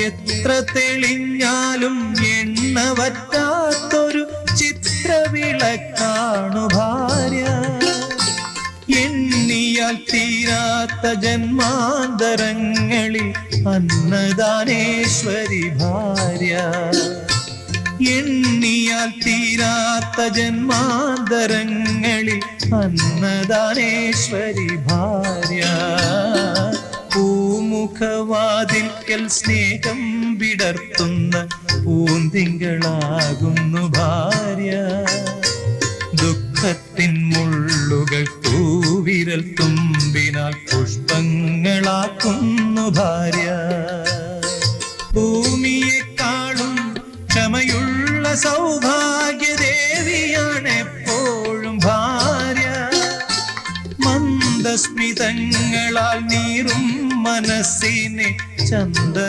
എത്ര തെളിഞ്ഞാലും എണ്ണ വറ്റാത്തൊരു ചിത്രവിളക്കാണു ഭാര്യ. എണ്ണിയാൽ തീരാത്ത ജന്മാന്തരങ്ങളിൽ അന്നദാനേശ്വരി ഭാര്യ. എണ്ണിയാൽ തീരാത്ത ജന്മാന്തരങ്ങളിൽ അന്നദാനേശ്വരി ഭാര്യ. പൂമുഖവാതിൽക്കൽ സ്നേഹം വിടർത്തുന്ന പൂന്തിങ്കളാകുന്നു ഭാര്യ. ദുഃഖത്തിൻ മുള്ളുകൾ തൂവിരൽ തുമ്പിനാൽ പുഷ്പങ്ങളാക്കുന്നു ഭാര്യ. ഭൂമിയെക്കാളും ക്ഷമയുള്ള സൗഭാഗ്യദേവിയാണ് എപ്പോഴും ഭാര്യ. മന്ദസ്മിതങ്ങളാൽ നീറും മനസ്സിനെ ചന്ദ